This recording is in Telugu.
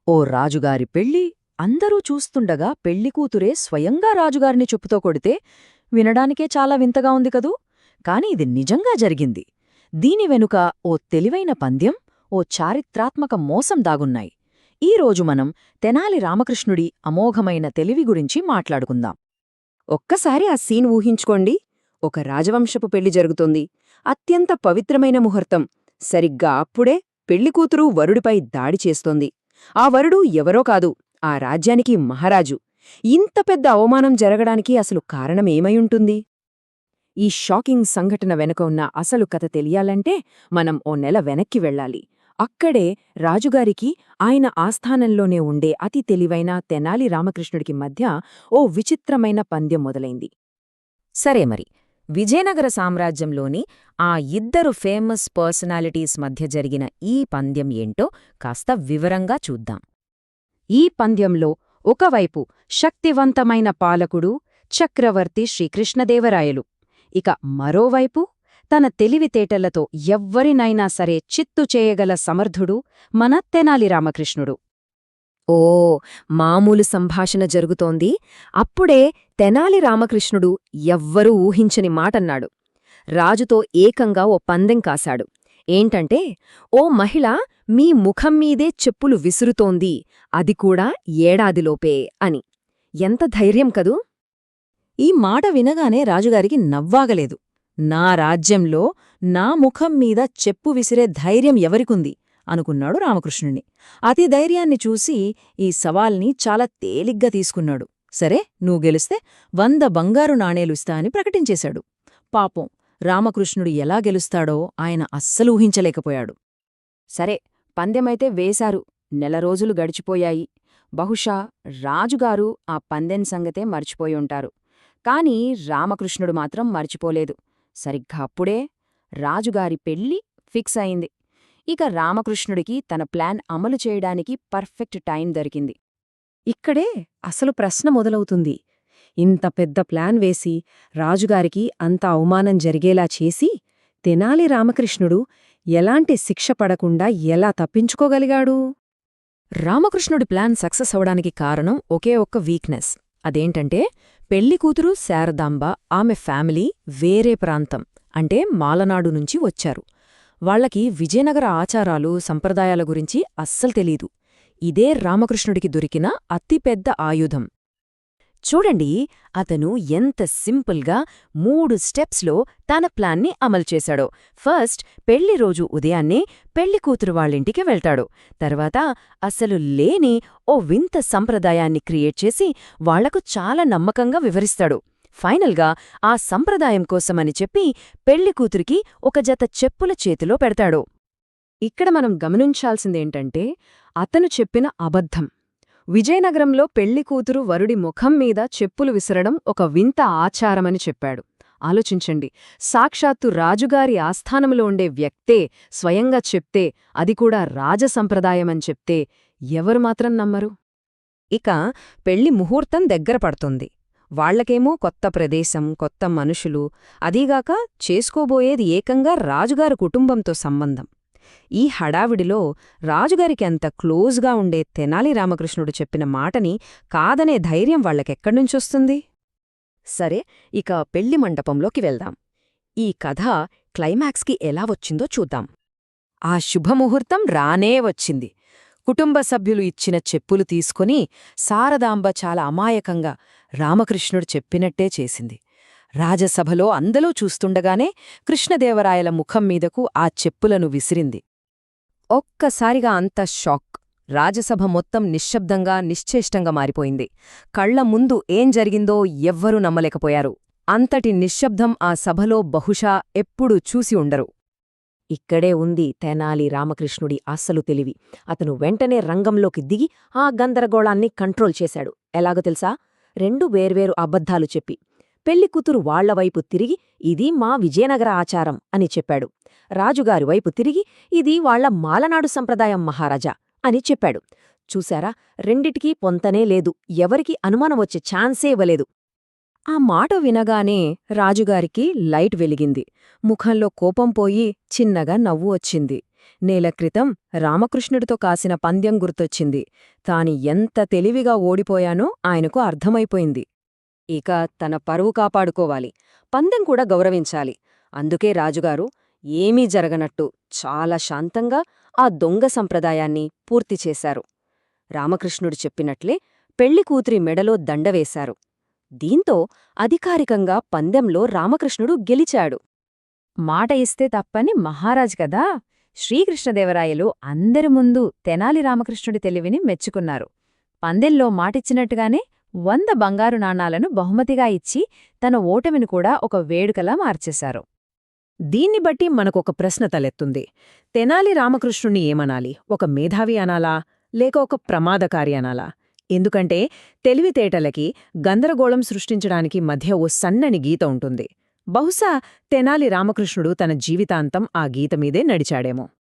ఓ రాజుగారి పెళ్ళి అందరూ చూస్తుండగా పెళ్లికూతురే స్వయంగా రాజుగారిని చెప్పుతో కొడితే వినడానికే చాలా వింతగా ఉంది కదూ. కాని ఇది నిజంగా జరిగింది. దీని వెనుక ఓ తెలివైన పంద్యం, ఓ చారిత్రాత్మక మోసం దాగున్నాయి. ఈరోజు మనం తెనాలి రామకృష్ణుడి అమోఘమైన తెలివి గురించి మాట్లాడుకుందాం. ఒక్కసారి ఆ సీన్ ఊహించుకోండి. ఒక రాజవంశపు పెళ్లి జరుగుతోంది. అత్యంత పవిత్రమైన ముహూర్తం. సరిగ్గా అప్పుడే పెళ్లికూతురు వరుడిపై దాడి చేస్తోంది. ఆ వరుడు ఎవరో కాదు, ఆ రాజ్యానికి మహారాజు. ఇంత పెద్ద అవమానం జరగడానికి అసలు కారణమేమైయుంటుంది? ఈ షాకింగ్ సంఘటన వెనుక ఉన్న అసలు కథ తెలియాలంటే మనం ఓ నెల వెనక్కి వెళ్ళాలి. అక్కడే రాజుగారికి ఆయన ఆస్థానంలోనే ఉండే అతి తెలివైన తెనాలి రామకృష్ణుడికి మధ్య ఓ విచిత్రమైన పందెం మొదలైంది. సరే మరి, విజయనగర సామ్రాజ్యంలోని ఆ ఇద్దరు ఫేమస్ పర్సనాలిటీస్ మధ్య జరిగిన ఈ పందెం ఏంటో కాస్త వివరంగా చూద్దాం. ఈ పందెంలో ఒకవైపు శక్తివంతమైన పాలకుడు, చక్రవర్తి శ్రీకృష్ణదేవరాయలు, ఇక మరోవైపు తన తెలివితేటలతో ఎవ్వరినైనా సరే చిత్తు చేయగల సమర్థుడు మన తెనాలి రామకృష్ణుడు. ఓ మామూలు సంభాషణ జరుగుతోంది. అప్పుడే తెనాలి రామకృష్ణుడు ఎవ్వరూ ఊహించని మాటన్నాడు. రాజుతో ఏకంగా ఓ పందెం కాశాడు. ఏంటంటే, ఓ మహిళ మీ ముఖంమీదే చెప్పులు విసురుతోంది, అది కూడా ఏడాదిలోపే అని. ఎంత ధైర్యం కదూ! ఈ మాట వినగానే రాజుగారికి నవ్వాగలేదు. నా రాజ్యంలో నా ముఖం మీద చెప్పు విసిరే ధైర్యం ఎవరికుంది అనుకున్నాడు రామకృష్ణుణ్ణి. అతి ధైర్యాన్ని చూసి ఈ సవాల్ని చాలా తేలిగ్గా తీసుకున్నాడు. సరే, నువ్వు గెలిస్తే 100 బంగారు నాణేలు ఇస్తా అని ప్రకటించేశాడు. పాపం, రామకృష్ణుడు ఎలా గెలుస్తాడో ఆయన అస్సలు ఊహించలేకపోయాడు. సరే, పందెమైతే వేశారు. నెల రోజులు గడిచిపోయాయి. బహుశా రాజుగారు ఆ పందెం సంగతే మర్చిపోయుంటారు. కాని రామకృష్ణుడు మాత్రం మర్చిపోలేదు. సరిగ్గా అప్పుడే రాజుగారి పెళ్లి ఫిక్స్ అయింది. ఇక రామకృష్ణుడికి తన ప్లాన్ అమలు చేయడానికి పర్ఫెక్ట్ టైం దొరికింది. ఇక్కడే అసలు ప్రశ్న మొదలవుతుంది. ఇంత పెద్ద ప్లాన్ వేసి రాజుగారికి అంత అవమానం జరిగేలా చేసి తెనాలి రామకృష్ణుడు ఎలాంటి శిక్ష పడకుండా ఎలా తప్పించుకోగలిగాడు? రామకృష్ణుడి ప్లాన్ సక్సెస్ అవడానికి కారణం ఒకే ఒక్క వీక్నెస్. అదేంటంటే, పెళ్లికూతురు శారదాంబ, ఆమె ఫ్యామిలీ వేరే ప్రాంతం అంటే మాలనాడు నుంచి వచ్చారు. వాళ్లకి విజయనగర ఆచారాలు, సంప్రదాయాల గురించి అస్సలు తెలీదు. ఇదే రామకృష్ణుడికి దొరికిన అతిపెద్ద ఆయుధం. చూడండి, అతను ఎంత సింపుల్గా 3 స్టెప్స్లో తన ప్లాన్ని అమలు చేశాడో. ఫస్ట్, పెళ్లి రోజు ఉదయాన్నే పెళ్లికూతురు వాళ్ళింటికి వెళ్తాడు. తర్వాత అసలు లేని ఓ వింత సంప్రదాయాన్ని క్రియేట్ చేసి వాళ్లకు చాలా నమ్మకంగా వివరిస్తాడు. ఫైనల్గా ఆ సంప్రదాయం కోసమని చెప్పి పెళ్లికూతురికి ఒక జత చెప్పుల చేతిలో పెడతాడు. ఇక్కడ మనం గమనించాల్సిందేంటంటే, అతను చెప్పిన అబద్ధం. విజయనగరంలో పెళ్లికూతురు వరుడి ముఖం మీద చెప్పులు విసరడం ఒక వింత ఆచారమని చెప్పాడు. ఆలోచించండి, సాక్షాత్తు రాజుగారి ఆస్థానంలో ఉండే వ్యక్తే స్వయంగా చెప్తే, అది కూడా రాజసంప్రదాయమని చెప్తే ఎవరు మాత్రం నమ్మరు? ఇక పెళ్లి ముహూర్తం దగ్గర పడుతుంది. వాళ్లకేమో కొత్త ప్రదేశం, కొత్త మనుషులు, అదీగాక చేసుకోబోయేది ఏకంగా రాజుగారి కుటుంబంతో సంబంధం. ఈ హడావిడిలో రాజుగారికి అంత క్లోజ్గా ఉండే తెనాలి రామకృష్ణుడు చెప్పిన మాటని కాదనే ధైర్యం వాళ్లకెక్కడ్నుంచొస్తుంది? సరే, ఇక పెళ్లి మండపంలోకి వెళ్దాం. ఈ కథ క్లైమాక్స్కి ఎలా వచ్చిందో చూద్దాం. ఆ శుభముహూర్తం రానే వచ్చింది. కుటుంబ సభ్యులు ఇచ్చిన చెప్పులు తీసుకుని శారదాంబ చాలా అమాయకంగా రామకృష్ణుడు చెప్పినట్టే చేసింది. రాజసభలో అందరూ చూస్తుండగానే కృష్ణదేవరాయల ముఖం మీదకు ఆ చెప్పులను విసిరింది. ఒక్కసారిగా అంత షాక్. రాజసభ మొత్తం నిశ్శబ్దంగా, నిశ్చేష్టంగా మారిపోయింది. కళ్ల ముందు ఏం జరిగిందో ఎవ్వరూ నమ్మలేకపోయారు. అంతటి నిశ్శబ్దం ఆ సభలో బహుశా ఎప్పుడూ చూసి ఉండరు. ఇక్కడే ఉంది తెనాలి రామకృష్ణుడి అస్సలు తెలివి. అతను వెంటనే రంగంలోకి దిగి ఆ గందరగోళాన్ని కంట్రోల్ చేశాడు. ఎలాగో తెలుసా? 2 వేర్వేరు అబద్ధాలు చెప్పి పెళ్లికూతురు వాళ్లవైపు తిరిగి ఇది మా విజయనగర ఆచారం అని చెప్పాడు. రాజుగారి వైపు తిరిగి ఇది వాళ్ల మాలనాడు సంప్రదాయం మహారాజా అని చెప్పాడు. చూశారా, రెండిటికీ పొంతనే లేదు. ఎవరికి అనుమానం వచ్చే ఛాన్సే ఇవ్వలేదు. ఆ మాట వినగానే రాజుగారికి లైట్ వెలిగింది. ముఖంలో కోపం పోయి చిన్నగా నవ్వు వచ్చింది. నేల క్రితం రామకృష్ణుడితో కాసిన పందెం గుర్తొచ్చింది. తాను ఎంత తెలివిగా ఓడిపోయానో ఆయనకు అర్థమైపోయింది. ఇక తన పరువు కాపాడుకోవాలి, పందెం కూడా గౌరవించాలి. అందుకే రాజుగారు ఏమీ జరగనట్టు చాలా శాంతంగా ఆ దొంగ సంప్రదాయాన్ని పూర్తిచేశారు. రామకృష్ణుడు చెప్పినట్లే పెళ్లికూతురి మెడలో దండవేశారు. దీంతో అధికారికంగా పందెంలో రామకృష్ణుడు గెలిచాడు. మాట ఇస్తే తప్పని మహారాజ్ కదా. శ్రీకృష్ణదేవరాయలు అందరి ముందు తెనాలి రామకృష్ణుడి తెలివిని మెచ్చుకున్నారు. పందెంలో మాటిచ్చినట్టుగానే 100 బంగారు నాణాలను బహుమతిగా ఇచ్చి తన ఓటమిని కూడా ఒక వేడుకలా మార్చేశారు. దీన్ని బట్టి మనకొక ప్రశ్న తలెత్తుంది. తెనాలి రామకృష్ణుణ్ణి ఏమనాలి? ఒక మేధావి అనాలా, లేక ఒక ప్రమాదకారి అనాలా? ఎందుకంటే తెలివితేటలకి గందరగోళం సృష్టించడానికి మధ్య ఓ సన్నని గీత ఉంటుంది. బహుశా తెనాలి రామకృష్ణుడు తన జీవితాంతం ఆ గీతమీదే నడిచాడేమో.